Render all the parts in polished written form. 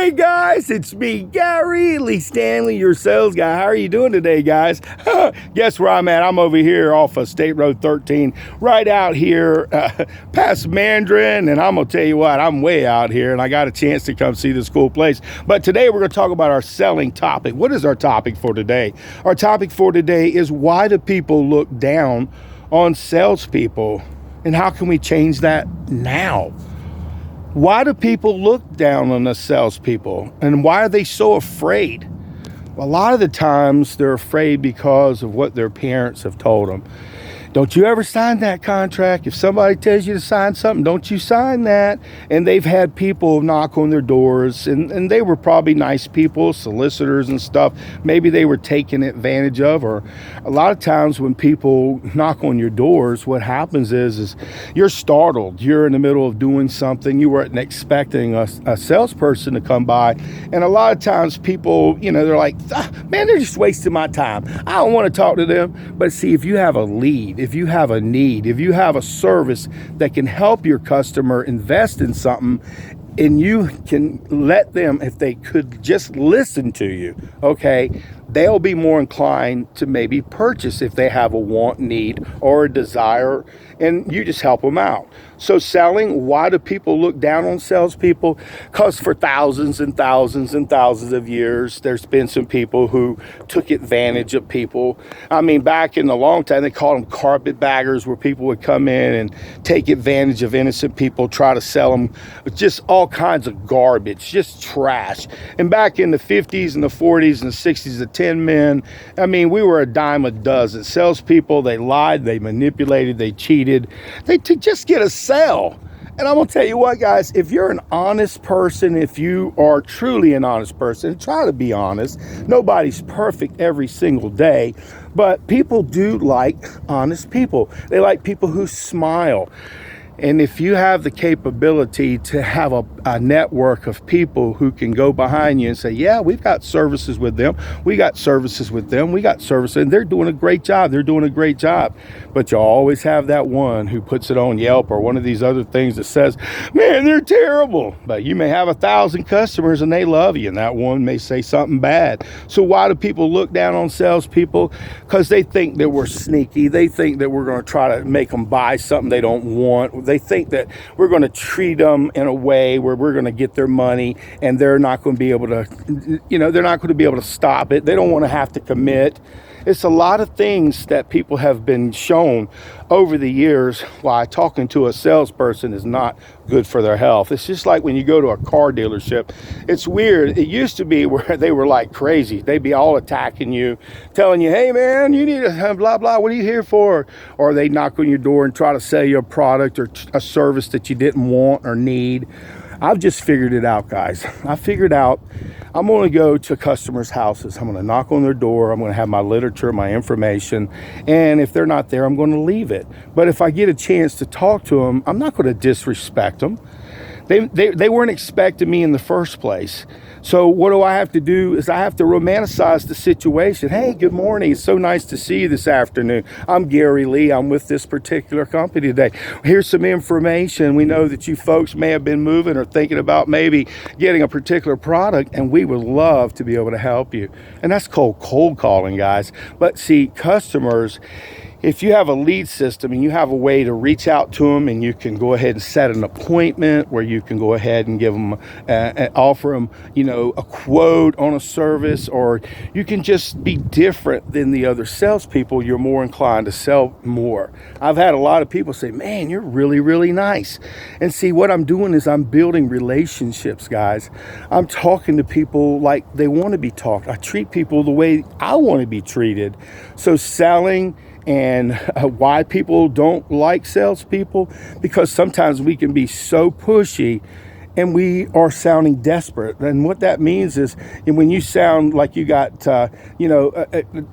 Hey guys, it's me, Gary Lee Stanley, your sales guy. How are you doing today, guys? Guess where I'm at? I'm over here off of State Road 13, right out here past Mandarin. And I'm going to tell you what, I'm way out here and I got a chance to come see this cool place. But today we're going to talk about our selling topic. What is our topic for today? Our topic for today is why do people look down on salespeople and how can we change that now? Why do people look down on the salespeople and why are they so afraid? Well, a lot of the times they're afraid because of what their parents have told them. Don't you ever sign that contract. If somebody tells you to sign something, don't you sign that. And they've had people knock on their doors and they were probably nice people, solicitors and stuff. Maybe they were taken advantage of, or a lot of times when people knock on your doors, what happens is you're startled. You're in the middle of doing something. You weren't expecting a salesperson to come by. And a lot of times people, they're like, man, they're just wasting my time. I don't want to talk to them. But see, if you have a lead, if you have a need, if you have a service that can help your customer invest in something, and you can let them, if they could just listen to you, okay, they'll be more inclined to maybe purchase if they have a want, need, or a desire, and you just help them out. So selling, why do people look down on salespeople? Because for thousands and thousands and thousands of years, there's been some people who took advantage of people. I mean, back in the long time, they called them carpetbaggers, where people would come in and take advantage of innocent people, try to sell them just all kinds of garbage, just trash. And back in the 50s and the 40s and the 60s, the 10 men, I mean, we were a dime a dozen. Salespeople, they lied, they manipulated, they cheated, to just get a sell. And I'm going to tell you what, guys, if you're an honest person, if you are truly an honest person, try to be honest. Nobody's perfect every single day, but people do like honest people. They like people who smile. And if you have the capability to have a network of people who can go behind you and say, yeah, we've got services with them, we got services with them, we got services, and they're doing a great job, But you always have that one who puts it on Yelp or one of these other things that says, man, they're terrible. But you may have 1,000 customers and they love you, and that one may say something bad. So why do people look down on salespeople? Because they think that we're sneaky. They think that we're going to try to make them buy something they don't want. They think that we're going to treat them in a way where we're going to get their money and they're not going to be able to, they're not going to be able to stop it. They don't want to have to commit. It's a lot of things that people have been shown over the years why talking to a salesperson is not good for their health. It's just like when you go to a car dealership. It's weird. It used to be where they were like crazy. They'd be all attacking you, telling you, hey man, you need a blah, blah, what are you here for? Or they knock on your door and try to sell you a product or a service that you didn't want or need. I've just figured it out, guys. I figured out I'm going to go to customers' houses. I'm going to knock on their door. I'm going to have my literature, my information. And if they're not there, I'm going to leave it. But if I get a chance to talk to them, I'm not going to disrespect them. They weren't expecting me in the first place. So what do I have to do is I have to romanticize the situation. Hey, good morning. It's so nice to see you this afternoon. I'm Gary Lee. I'm with this particular company today. Here's some information. We know that you folks may have been moving or thinking about maybe getting a particular product, and we would love to be able to help you. And that's called cold calling, guys. But see, customers, if you have a lead system and you have a way to reach out to them and you can go ahead and set an appointment where you can go ahead and give them, offer them, a quote on a service, or you can just be different than the other salespeople, you're more inclined to sell more. I've had a lot of people say, man, you're really, really nice. And see, what I'm doing is I'm building relationships, guys. I'm talking to people like they want to be talked. I treat people the way I want to be treated. So selling and why people don't like salespeople, because sometimes we can be so pushy and we are sounding desperate. And what that means is, and when you sound like you got, a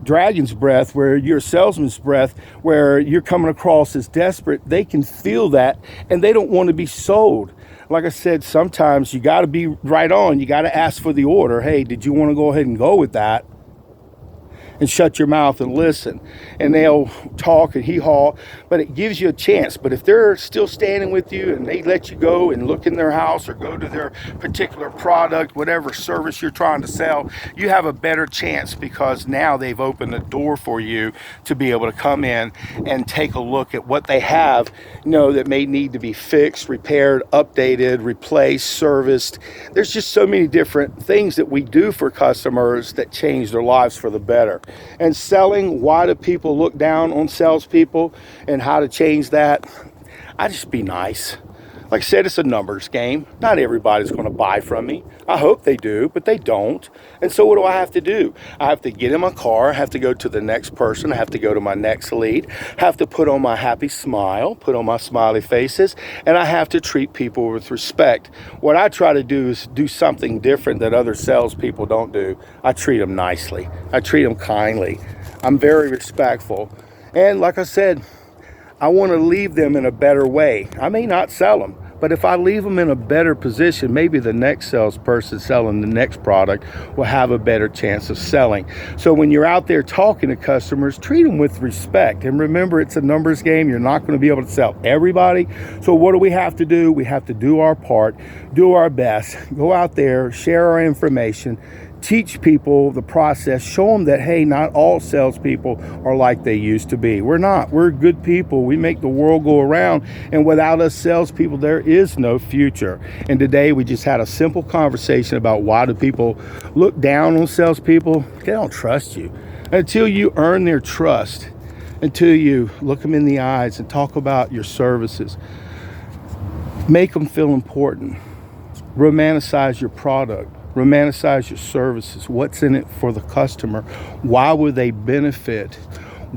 dragon's breath, where you're a salesman's breath, where you're coming across as desperate, they can feel that and they don't want to be sold. Like I said, sometimes you got to be right on. You got to ask for the order. Hey, did you want to go ahead and go with that? and shut your mouth and listen. And they'll talk and hee-haw, but it gives you a chance. But if they're still standing with you and they let you go and look in their house or go to their particular product, whatever service you're trying to sell, you have a better chance, because now they've opened the door for you to be able to come in and take a look at what they have, that may need to be fixed, repaired, updated, replaced, serviced. There's just so many different things that we do for customers that change their lives for the better. And selling, why do people look down on salespeople and how to change that? I just be nice. Like I said, it's a numbers game. Not everybody's going to buy from me. I hope they do, but they don't. And so what do I have to do? I have to get in my car, I have to go to the next person, I have to go to my next lead, have to put on my happy smile, put on my smiley faces, and I have to treat people with respect. What I try to do is do something different that other salespeople don't do. I treat them nicely. I treat them kindly. I'm very respectful. And like I said, I want to leave them in a better way. I may not sell them, but if I leave them in a better position, maybe the next salesperson selling the next product will have a better chance of selling. So when you're out there talking to customers, treat them with respect. And remember, it's a numbers game. You're not going to be able to sell everybody. So what do we have to do? We have to do our part, do our best, go out there, share our information, teach people the process, show them that, hey, not all salespeople are like they used to be. We're not. We're good people. We make the world go around, and without us salespeople, there is no future. And today we just had a simple conversation about why do people look down on salespeople? They don't trust you. Until you earn their trust, until you look them in the eyes and talk about your services, make them feel important, romanticize your product, romanticize your services. What's in it for the customer? Why would they benefit?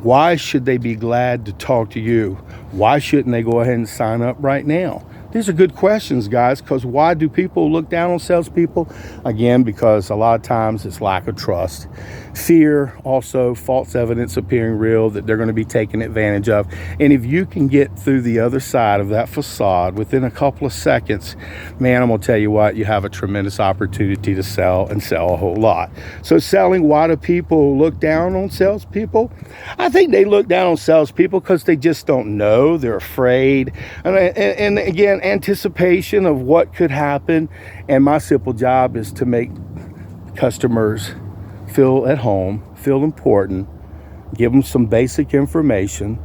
Why should they be glad to talk to you? Why shouldn't they go ahead and sign up right now? These are good questions, guys, because why do people look down on salespeople? Again, because a lot of times it's lack of trust. Fear, also false evidence appearing real, that they're going to be taken advantage of. And if you can get through the other side of that facade within a couple of seconds, man, I'm going to tell you what, you have a tremendous opportunity to sell, and sell a whole lot. So selling, why do people look down on salespeople? I think they look down on salespeople because they just don't know. They're afraid. And again, anticipation of what could happen. And my simple job is to make customers feel at home, feel important, give them some basic information,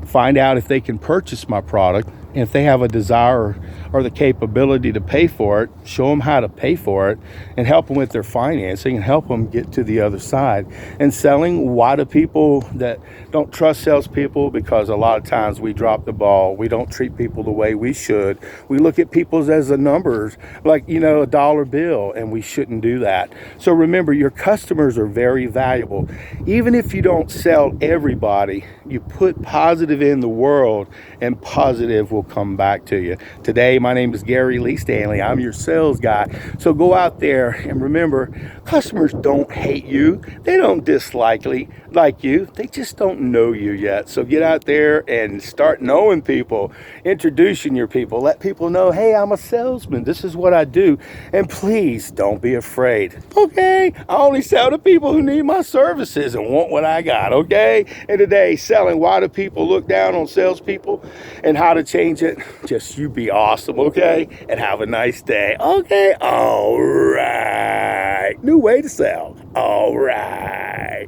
find out if they can purchase my product, and if they have a desire or the capability to pay for it, show them how to pay for it, and help them with their financing, and help them get to the other side. And selling, why do people that don't trust salespeople? Because a lot of times we drop the ball. We don't treat people the way we should. We look at people as the numbers, like, a dollar bill, and we shouldn't do that. So remember, your customers are very valuable. Even if you don't sell everybody, you put positive in the world, and positive will come back to you. Today, my name is Gary Lee Stanley. I'm your sales guy. So go out there and remember, customers don't hate you. They don't dislike you. They just don't know you yet. So get out there and start knowing people, introducing your people. Let people know, hey, I'm a salesman. This is what I do. And please don't be afraid. Okay? I only sell to people who need my services and want what I got. Okay? And today, selling, why do people look down on salespeople and how to change it? Just you be awesome, okay? And have a nice day. Okay? All right. New way to sell. All right.